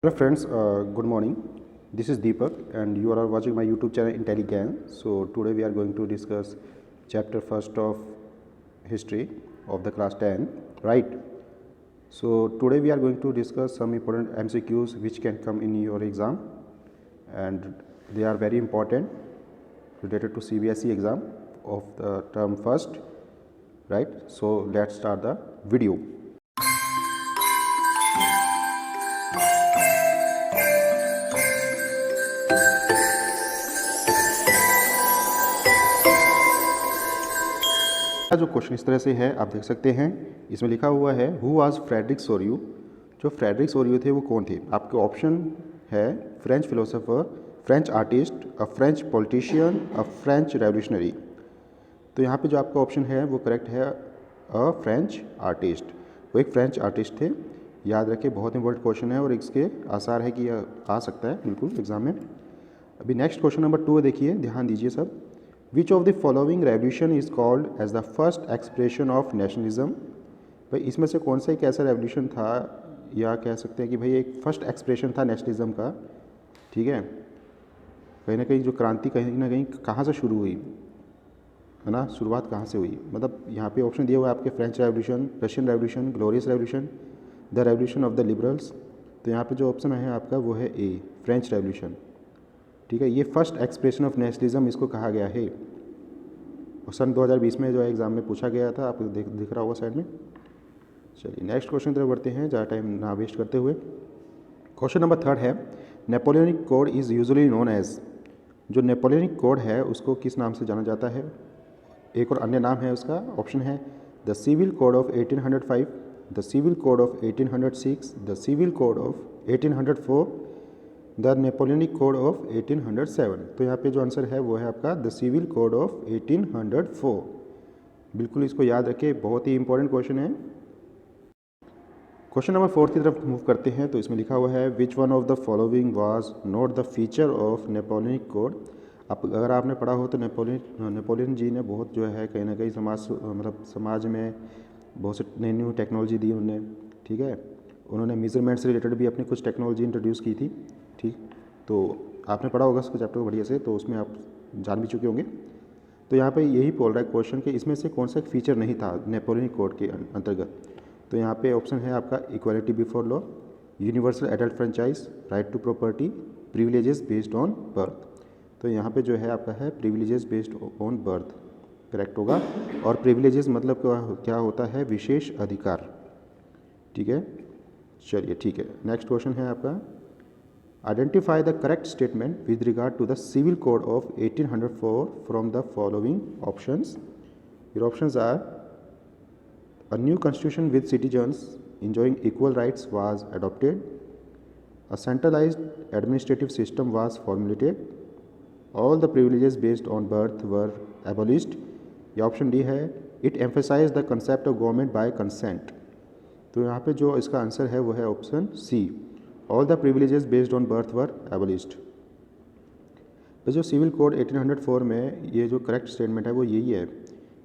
Hello friends, good morning. This is Deepak and you are watching my YouTube channel IntelliGAN. So today we are going to discuss chapter first of history of the class 10, right? So today we are going to discuss some important MCQs which can come in your exam and they are very important related to CBSE exam of the term first, right? So let's start the video. जो question इस तरह से है आप देख सकते हैं, इसमें लिखा हुआ है हु वाज फ्रेडरिक सोरियो। जो फ्रेडरिक सोरियो थे वो कौन थे? आपके ऑप्शन है French philosopher, French artist, a French politician, a French revolutionary. तो यहाँ पे जो आपका ऑप्शन है वो करेक्ट है, अ फ्रेंच आर्टिस्ट। वो एक फ्रेंच आर्टिस्ट थे, याद रखिए, बहुत इंपॉर्टेंट क्वेश्चन है और इसके आसार है कि यह आ सकता है बिल्कुल एग्जाम में। अभी नेक्स्ट क्वेश्चन नंबर 2 देखिए, ध्यान दीजिए सब। Which of the following revolution is called as the first expression of nationalism. भाई इसमें से कौन सा एक ऐसा रेवोल्यूशन था, या कह सकते हैं कि भाई एक फर्स्ट एक्सप्रेशन था नेशनलिज्म का, ठीक है। कहीं ना कहीं जो क्रांति कहीं ना कहीं कहाँ से शुरू हुई है ना, शुरुआत कहाँ से हुई? मतलब यहाँ पे ऑप्शन दिए हुए आपके French revolution, Russian revolution, glorious revolution, the revolution of the liberals. तो यहाँ पे जो ऑप्शन है आपका वो है ए, फ्रेंच रेवोल्यूशन, ठीक है। ये फर्स्ट एक्सप्रेशन ऑफ नेशनलिज्म इसको कहा गया है और सन 2020 में जो है एग्ज़ाम में पूछा गया था, आपको दिख रहा होगा साइड में। चलिए नेक्स्ट क्वेश्चन तरफ बढ़ते हैं, ज़्यादा टाइम ना वेस्ट करते हुए। क्वेश्चन नंबर 3 है Napoleonic code is usually known as. जो नेपोलियनिक कोड है उसको किस नाम से जाना जाता है? एक और अन्य नाम है उसका, ऑप्शन है the civil code of 1805, the civil code of 1806, the civil code of 1804, the Napoleonic code of 1807। तो यहाँ पे जो आंसर है वो है आपका द सिविल कोड ऑफ 1804। बिल्कुल इसको याद रखिए, बहुत ही इंपॉर्टेंट क्वेश्चन है। क्वेश्चन नंबर 4 की तरफ मूव करते हैं। तो इसमें लिखा हुआ है which one of the following was not the feature of Napoleonic code. आप अगर आपने पढ़ा हो तो नेपोलियन जी ने बहुत जो है कहीं ना कहीं समाज में बहुत से नई न्यू टेक्नोलॉजी दी उन्होंने, ठीक है। उन्होंने मेजरमेंट से रिलेटेड भी अपनी कुछ टेक्नोलॉजी इंट्रोड्यूस की थी, ठीक। तो आपने पढ़ा होगा उसको चैप्टर को बढ़िया से, तो उसमें आप जान भी चुके होंगे। तो यहाँ पे यही बोल रहा है क्वेश्चन कि इसमें से कौन सा एक फीचर नहीं था नेपोलियनिक कोड के अंतर्गत। तो यहाँ पे ऑप्शन है आपका equality before law, universal adult franchise, right to property, privileges based on birth. तो यहाँ पे जो है आपका है privileges based on birth, correct होगा। और प्रिविलेजेस मतलब क्या होता है? विशेष अधिकार, ठीक है। चलिए ठीक है, नेक्स्ट क्वेश्चन है आपका identify the correct statement with regard to the civil code of 1804 from the following options. Your options are a new constitution with citizens enjoying equal rights was adopted, a centralized administrative system was formulated, all the privileges based on birth were abolished, या option D है it emphasize the concept of government by consent. तो यहाँ पे जो इसका answer है वो है option C, all the privileges based on birth were abolished. तो जो सिविल कोड 1804 में ये जो करेक्ट स्टेटमेंट है वो यही है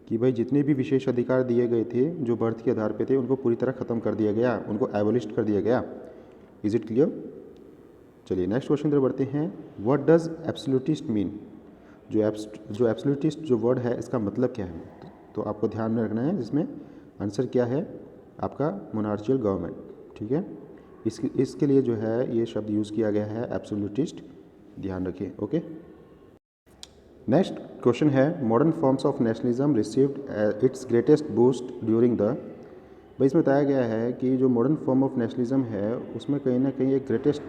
कि भाई जितने भी विशेष अधिकार दिए गए थे जो बर्थ के आधार पे थे उनको पूरी तरह ख़त्म कर दिया गया, उनको एबोलिश्ड कर दिया गया। Is it clear? चलिए नेक्स्ट क्वेश्चन तरफ बढ़ते हैं। What does absolutist mean. जो एब्सोल्यूटिस्ट जो वर्ड है इसका मतलब क्या है? तो आपको ध्यान में रखना है, जिसमें आंसर क्या है आपका मोनार्चियल गवर्नमेंट, ठीक है। इसके लिए जो है ये शब्द यूज़ किया गया है एब्सोल्यूटिस्ट, ध्यान रखिए, ओके। नेक्स्ट क्वेश्चन है modern forms of nationalism received it's greatest boost during the. भाई इसमें बताया गया है कि जो मॉडर्न फॉर्म ऑफ नेशनलिज्म है उसमें कहीं ना कहीं एक ग्रेटेस्ट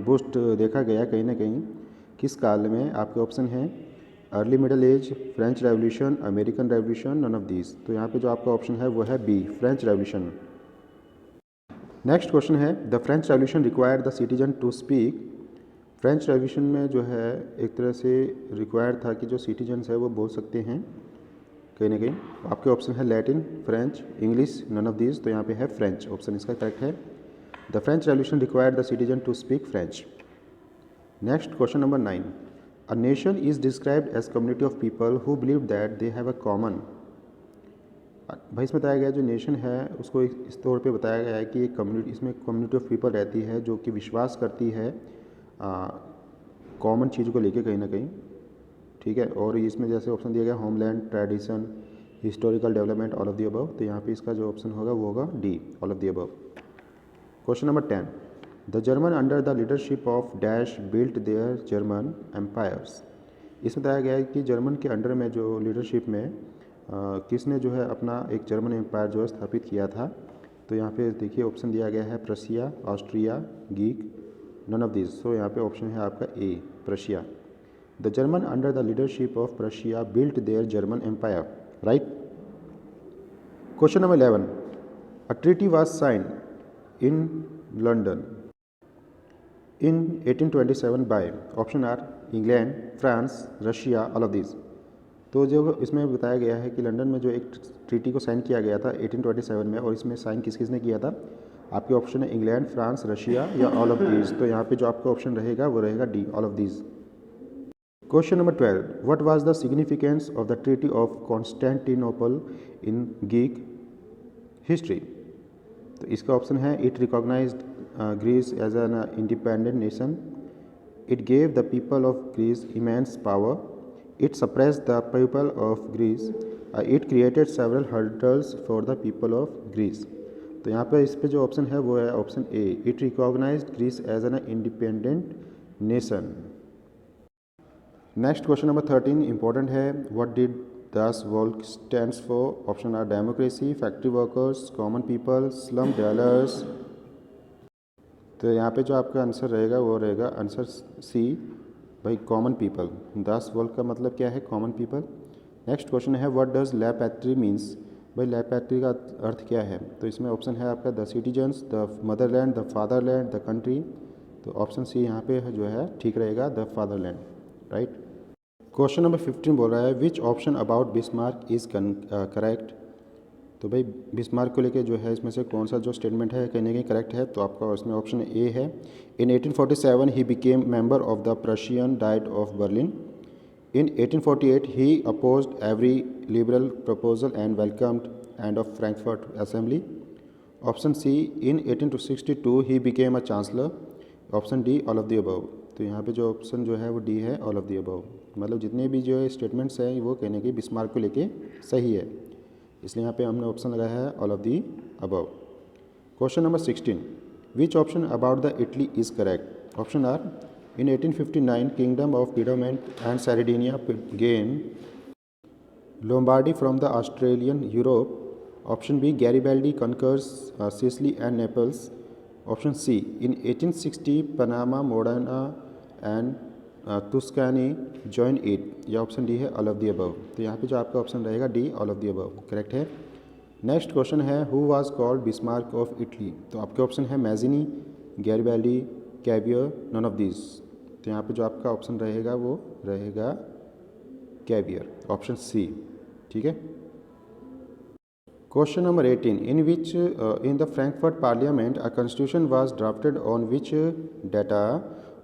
बूस्ट देखा गया कहीं ना कहीं, किस काल में? आपके ऑप्शन हैं early middle age, French revolution, American revolution, none of these. तो यहाँ पे जो आपका ऑप्शन है वो है B, French revolution. Next question है the French revolution required the citizen to speak. French revolution में जो है एक तरह से रिक्वायर था कि जो सिटीजन्स है वो बोल सकते हैं कहीं ना कहीं। आपके ऑप्शन है Latin, French, English, none of these. तो यहाँ पे है फ्रेंच, ऑप्शन इसका करेक्ट है। The French revolution required the citizen to speak French. Next question number 9, a nation is described as community of people who believe that they have a common. भाई इसमें बताया गया जो नेशन है उसको इस तौर पे बताया गया है कि एक कम्युनिटी, इसमें कम्युनिटी ऑफ पीपल रहती है जो कि विश्वास करती है कॉमन चीज़ को लेके कहीं ना कहीं, ठीक है। और इसमें जैसे ऑप्शन दिया गया homeland, tradition, historical development, all of the above, तो यहाँ पे इसका जो ऑप्शन होगा वो होगा D, all of the above. Question number 10, the German under the leadership of dash built their German empires. इसमें बताया गया है कि जर्मन के अंडर में जो लीडरशिप में किसने जो है अपना एक जर्मन एम्पायर जो है स्थापित किया था। तो यहाँ पे देखिए ऑप्शन दिया गया है प्रशिया, ऑस्ट्रिया, गीक, नन ऑफ दिस। सो यहाँ पे ऑप्शन है आपका A, Prussia. The German under the leadership of Prussia built their German empire, right. Question number 11, a treaty was sign in London in 1827 by, option are England, France, Russia, all of this. तो जो इसमें बताया गया है कि London में जो एक ट्रीटी को साइन किया गया था 1827 में, और इसमें साइन किस किसने किया था। आपके ऑप्शन है इंग्लैंड, फ्रांस, रशिया या ऑल ऑफ दीज। तो यहाँ पे जो आपका ऑप्शन रहेगा वो रहेगा D, all of these. Question number 12, what was the significance of the treaty of Constantinople in Greek history. तो इसका ऑप्शन है it recognized Greece as an independent nation, it gave the people of Greece immense power, it suppressed the people of Greece, it created several hurdles for the people of Greece. तो यहाँ पर इस पे जो option है वो है option A, it recognized Greece as an independent nation. Next question number 13 important है, what did das Volk stands for. Option are democracy, factory workers, common people, slum dwellers. तो यहाँ पे जो आपका आंसर रहेगा वो रहेगा आंसर सी, भाई कॉमन पीपल। 10 वॉल्क का मतलब क्या है, कॉमन पीपल। नेक्स्ट क्वेश्चन है, व्हाट डज ला पैट्री मीन्स। भाई ला पैट्री का अर्थ क्या है। तो इसमें ऑप्शन है आपका the citizens, the Motherland, the fatherland, the country. तो ऑप्शन सी यहाँ पे जो है ठीक रहेगा, the fatherland, right. Question number 15 बोल रहा है विच option about Bismarck is correct. तो भाई बिस्मार्क को लेके जो है इसमें से कौन सा जो स्टेटमेंट है कहीं ना कहीं करेक्ट है। तो आपका उसमें ऑप्शन ए है, in 1847 he became member of the Prussian diet of Berlin, in 1848 he opposed every liberal proposal and welcomed end of Frankfurt assembly. Option C, in 1862 he became a chancellor. Option D, all of the above. तो यहाँ पे जो option जो है वो D है, all of the above. मतलब जितने भी जो स्टेटमेंट्स हैं वो कहने की बिस्मार्क को लेके सही है, इसलिए यहाँ पे हमने ऑप्शन लगाया है all of the above. Question number 16, which option about the Italy is correct. Option are in 1859 kingdom of Piedmont and Sardinia gain Lombardy from the Australian Europe. Option B, Garibaldi conquers Sicily and Naples. Option C, in 1860 Panama, Modena and Tuscany join it. या option D है all of the above. तो यहाँ पे जो आपका option रहेगा D, all of the above, correct है। Next question है, who was called Bismarck of Italy. तो आपके ऑप्शन है Mazzini, Garibaldi, Cavour, none of this. तो यहाँ पे जो आपका ऑप्शन रहेगा वो रहेगा कैवियर, ऑप्शन सी, ठीक है। Question number 18, in which in the Frankfurt Parliament a constitution was drafted on which data.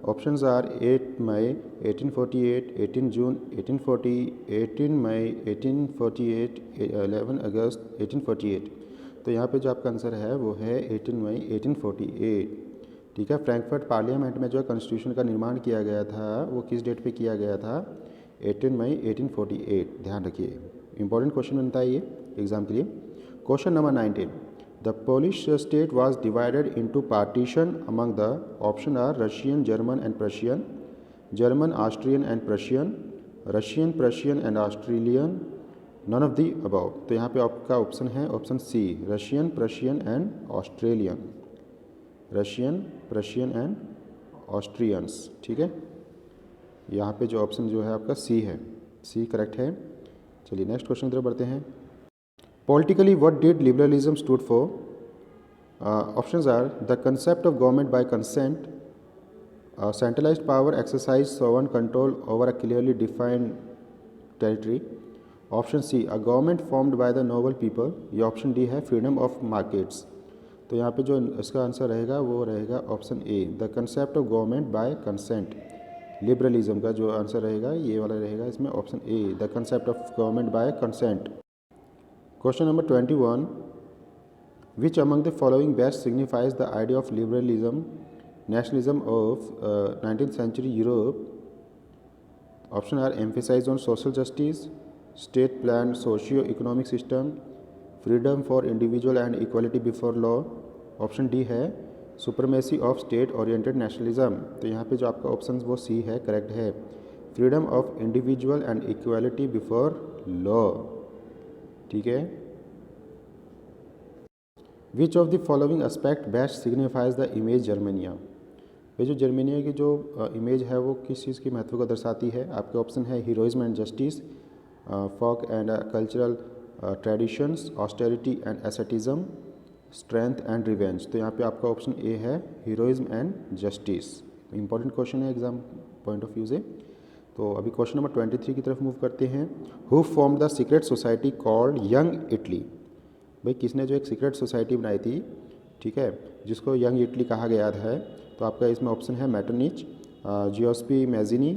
Options are 8 May 1848, 18 June 1840, 18 May 1848, 11 अगस्त 1848। तो यहाँ पे जो आपका आंसर है वो है 18 मई 1848, ठीक है। फ्रैंकफर्ट पार्लियामेंट में जो कॉन्स्टिट्यूशन का निर्माण किया गया था वो किस डेट पे किया गया था, 18 मई 1848। ध्यान रखिए, इंपॉर्टेंट क्वेश्चन बनता है ये एग्जाम के लिए। Question number 19, the Polish state was divided into partition among the. Option are Russian, German and Prussian, German, Austrian and Prussian, Russian, Prussian and Australian, none of the above. तो यहाँ पे आपका option है option C, Russian, Prussian and Australian, Russian, Prussian and Austrians, ठीक है। यहाँ पे जो ऑप्शन जो है आपका सी है, सी करेक्ट है। चलिए नेक्स्ट क्वेश्चन की तरफ बढ़ते हैं। Politically, what did liberalism stood for? Options are the concept of government by consent, centralized power exercise sovereign control over a clearly defined territory. Option C, a government formed by the noble people. या option D है freedom of markets। तो यहाँ पे जो इसका answer रहेगा वो रहेगा option A, the concept of government by consent. Liberalism का जो आंसर रहेगा ये वाला रहेगा इसमें option A, the concept of government by consent. Question number 21, which among the following best signifies the idea of liberalism nationalism of 19th century Europe? Option are emphasize on social justice, state plan socio economic system, freedom for individual and equality before law. Option D है supremacy of state oriented nationalism. तो यहाँ पे जो आपका option वो सी है, correct है, freedom of individual and equality before law. ठीक है। Which of the following aspect best signifies the image Germania? ये जो जर्मेनिया की जो इमेज है वो किस चीज़ की महत्व को दर्शाती है? आपके ऑप्शन है heroism and justice, folk and cultural traditions, austerity and asceticism, strength and revenge. तो यहाँ पे आपका ऑप्शन ए है heroism and justice. Important question है एग्जाम पॉइंट ऑफ व्यू से। तो अभी क्वेश्चन नंबर 23 की तरफ मूव करते हैं। Who form the secret society called young Italy? भाई किसने जो एक सीक्रेट सोसाइटी बनाई थी, ठीक है, जिसको यंग इटली कहा गया है? तो आपका इसमें ऑप्शन है Metternich, Giuseppe Mazzini,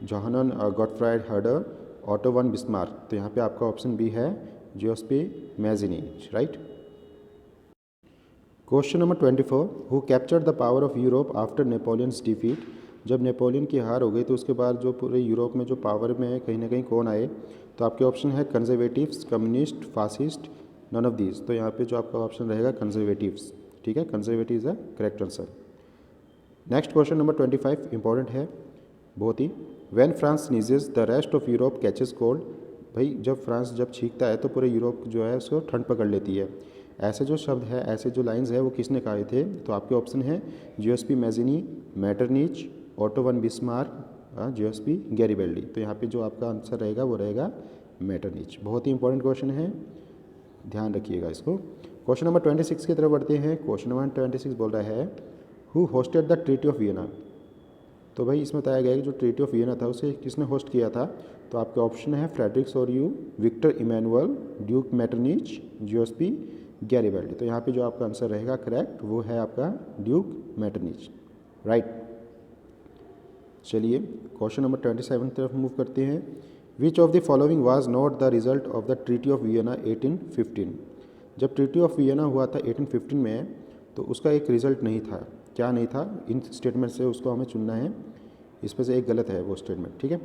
Johann Gottfried Herder, Otto von Bismarck. तो यहाँ पे आपका ऑप्शन बी है Giuseppe Mazzini, right. Question number 24, who captured the power of Europe after Napoleon's defeat? जब नेपोलियन की हार हो गई तो उसके बाद जो पूरे यूरोप में जो पावर में कहीं ना कहीं कौन आए? तो आपके ऑप्शन है conservatives, communist, fascist, none of these. तो यहाँ पे जो आपका ऑप्शन रहेगा कंजर्वेटिव्स। ठीक है, conservative is the correct answer. Next question number 25 important है बहुत ही। When France sneezes the rest of Europe catches cold? भाई जब फ्रांस जब छींकता है तो पूरे यूरोप जो है उसको ठंड पकड़ लेती है। ऐसे जो शब्द है, ऐसे जो लाइंस है वो किसने कहे थे? तो आपके ऑप्शन है Giuseppe Mazzini, मेटरनिच, auto von Bismarck, जियोस्पी गैरिबेल्डी। तो यहाँ पे जो आपका आंसर रहेगा वो रहेगा मेटरनिच। बहुत ही इंपॉर्टेंट क्वेश्चन है, ध्यान रखिएगा इसको। क्वेश्चन नंबर 26 की तरफ बढ़ते हैं। क्वेश्चन नंबर 26 बोल रहा है who hosted the treaty of Vienna? तो भाई इसमें बताया गया है कि जो ट्रीटी ऑफ वियना था उसे किसने होस्ट किया था? तो आपके ऑप्शन है फ्रेडरिक सोरियू, विक्टर इमैनुअल, ड्यूक मेटरनिच, जियोस्पी गैरिबेल्डी। तो यहाँ पे जो आपका आंसर रहेगा करेक्ट वो है आपका ड्यूक मेटरनिच, राइट। चलिए क्वेश्चन नंबर 27 तरफ मूव करते हैं। विच of the following was not the result of the treaty of Vienna 1815? जब ट्रीटी ऑफ वियना हुआ था 1815 में तो उसका एक रिजल्ट नहीं था। क्या नहीं था? इन स्टेटमेंट से उसको हमें चुनना है, इसमें से एक गलत है वो स्टेटमेंट। ठीक है,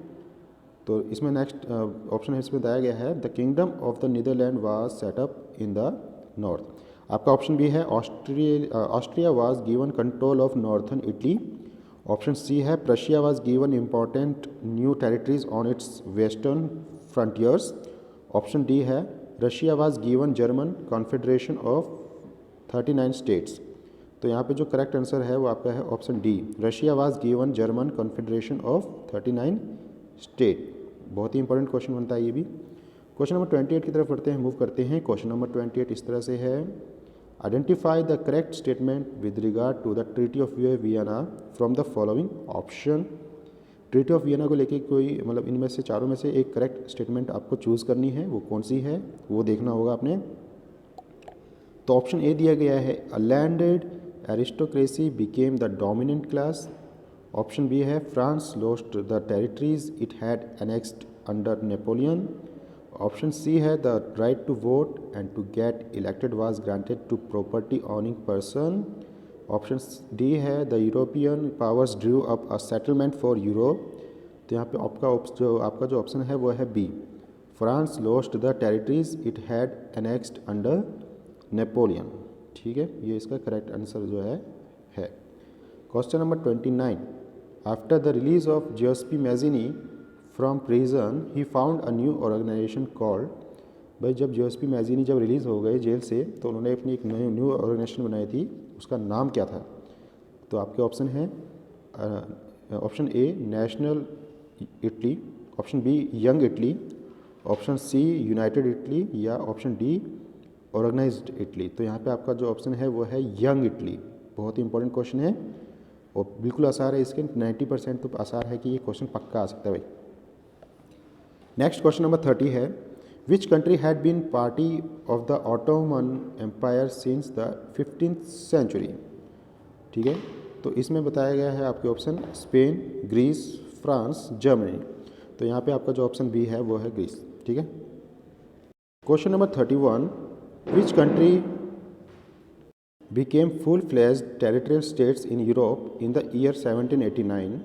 तो इसमें नेक्स्ट ऑप्शन है, इसमें बताया गया है the kingdom of the Netherland was set up in the north. आपका ऑप्शन बी है Austria was given control of northern Italy. Option C है Prussia was given important new territories on its western frontiers. Option D है Russia was given German confederation of 39 states. तो यहाँ पे जो correct answer है वो आपका है option D, Russia was given German confederation of 39 state. बहुत ही इंपॉर्टेंट क्वेश्चन बनता है ये भी। क्वेश्चन नंबर 28 की तरफ बढ़ते हैं, मूव करते हैं। क्वेश्चन नंबर 28 इस तरह से है, identify the correct statement with regard to the treaty of Vienna from the following option. Treaty of Vienna को लेके कोई मतलब इनमें से चारों में से एक करेक्ट स्टेटमेंट आपको चूज़ करनी है, वो कौन सी है वो देखना होगा आपने। तो ऑप्शन ए दिया गया है a landed aristocracy became the dominant class. Option B है France lost the territories it had annexed under Napoleon. Option C है the right to vote and to get elected was granted to property owning person. Option D है the European powers drew up a settlement for Europe. तो यहाँ पे आपका जो option है वो है B, France lost the territories it had annexed under Napoleon. ठीक है, ये इसका करेक्ट आंसर जो है। Question number 29, after the release of Giuseppe Mazzini from prison he found a new organisation called. भाई जब जियोस्पी मैजिनी जब रिलीज़ हो गए जेल से तो उन्होंने अपनी एक न्यू ऑर्गेनाइजेशन बनाई थी, उसका नाम क्या था? तो आपके ऑप्शन है option A national Italy, option B young Italy, option C united Italy, या ऑप्शन डी ऑर्गेनाइज्ड इटली। तो यहाँ पे आपका जो ऑप्शन है वो है यंग इटली। बहुत ही इंपॉर्टेंट क्वेश्चन है और बिल्कुल आसार है, इसके 90% तो आसार है कि ये क्वेश्चन पक्का आ सकता है भाई। नेक्स्ट क्वेश्चन नंबर 30 है, which country had been party of the Ottoman empire since the 15th century? ठीक है, तो इसमें बताया गया है आपके option Spain, Greece, France, Germany. तो यहाँ पे आपका जो ऑप्शन बी है वो है ग्रीस। ठीक है, question number 31, which country became full-fledged territorial states in Europe in the year 1789।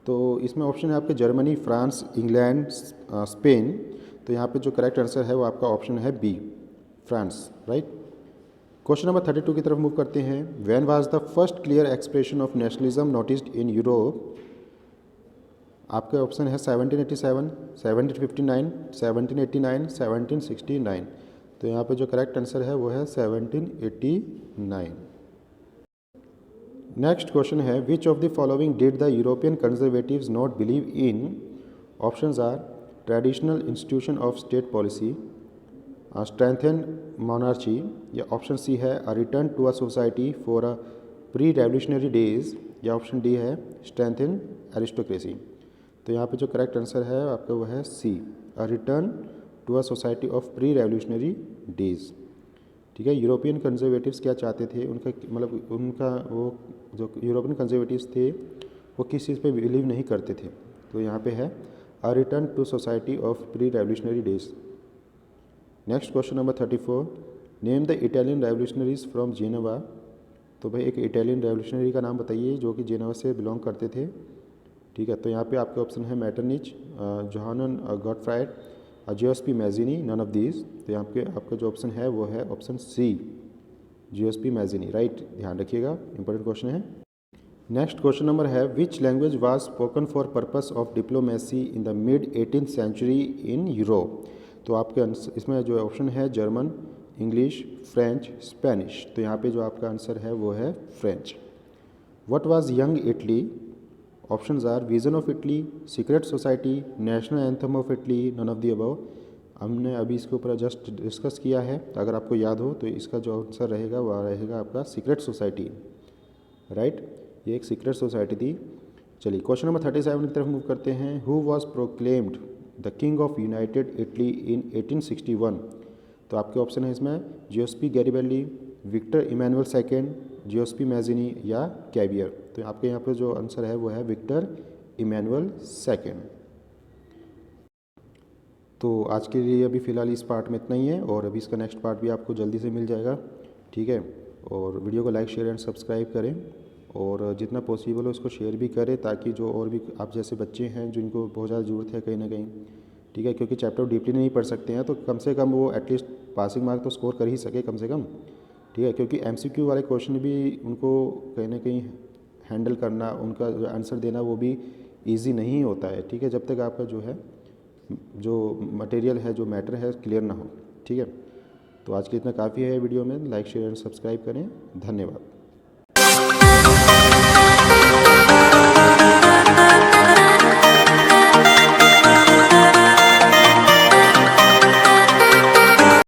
तो इसमें ऑप्शन है आपके जर्मनी, फ्रांस, इंग्लैंड, स्पेन। तो यहाँ पे जो करेक्ट आंसर है वो आपका ऑप्शन है B, France, right. Question number 32 की तरफ मूव करते हैं। When was the first clear expression of nationalism noticed in Europe. आपके ऑप्शन है 1787, 1759, 1789, 1769। तो यहाँ पे जो करेक्ट आंसर है वो है 1789। नेक्स्ट क्वेश्चन है, which of the following did the European conservatives not believe in. Options are traditional institution of state policy, strengthen monarchy, या ऑप्शन सी है a return to a society for a pre revolutionary days, या option D है strengthen aristocracy. तो यहाँ पे जो correct answer है आपका वो है C, a return to a society of pre revolutionary days. ठीक है, यूरोपियन कंजर्वेटिव्स क्या चाहते थे, उनका मतलब उनका वो जो यूरोपियन कंजर्वेटिव्स थे वो किस चीज़ पे बिलीव नहीं करते थे। तो यहाँ पे है a return to society of pre revolutionary days. Next question number 34, name the Italian revolutionaries from Geneva. तो भाई एक इटालियन रेवोल्यूशनरी का नाम बताइए जो कि जेनेवा से बिलोंग करते थे। ठीक है, तो यहाँ पे आपके ऑप्शन है Metternich, Johann Gottfried, Giuseppe Mazzini, none of these. तो यहाँ पे आपका जो ऑप्शन है वो है option C, Giuseppe Mazzini, right. ध्यान रखिएगा, इंपॉर्टेंट क्वेश्चन है। नेक्स्ट क्वेश्चन नंबर है, which language was spoken for purpose of diplomacy in the mid 18th century in Europe. तो आपके इसमें जो ऑप्शन है जर्मन, इंग्लिश, फ्रेंच, स्पेनिश। तो यहाँ पे जो आपका आंसर है वो है French. What was young Italy. Options are vision of Italy, secret society, national anthem of Italy, none of the above. हमने अभी इसके ऊपर जस्ट डिस्कस किया है, अगर आपको याद हो तो इसका जो आंसर रहेगा वह रहेगा आपका सीक्रेट सोसाइटी, राइट। ये एक सीक्रेट सोसाइटी थी। चलिए क्वेश्चन नंबर 37 की तरफ मूव करते हैं। Who was proclaimed the king of United Italy इन 1861। तो आपके ऑप्शन है इसमें जियोस्पी गैरिबेल्ली, विक्टर इमैनुअल सेकेंड, जियोस्पी मैजिनी, या कैवियर। तो आपके यहाँ पे जो आंसर है वो है विक्टर इमैनुअल सेकेंड। तो आज के लिए अभी फ़िलहाल इस पार्ट में इतना ही है, और अभी इसका नेक्स्ट पार्ट भी आपको जल्दी से मिल जाएगा। ठीक है, और वीडियो को लाइक, शेयर एंड सब्सक्राइब करें, और जितना पॉसिबल हो उसको शेयर भी करें, ताकि जो और भी आप जैसे बच्चे हैं जिनको बहुत ज़्यादा ज़रूरत है कहीं ना कहीं, ठीक है, क्योंकि चैप्टर डीपली नहीं पढ़ सकते हैं, तो कम से कम वो एटलीस्ट पासिंग मार्क तो स्कोर कर ही सके कम से कम। ठीक है, क्योंकि एमसीक्यू वाले क्वेश्चन भी उनको कहीं ना कहीं हैंडल करना, उनका आंसर देना वो भी ईजी नहीं होता है। ठीक है, जब तक आपका जो है जो मटेरियल है, जो मैटर है, क्लियर ना हो। ठीक है, तो आज के इतना काफ़ी है वीडियो में। लाइक, शेयर एंड सब्सक्राइब करें। धन्यवाद।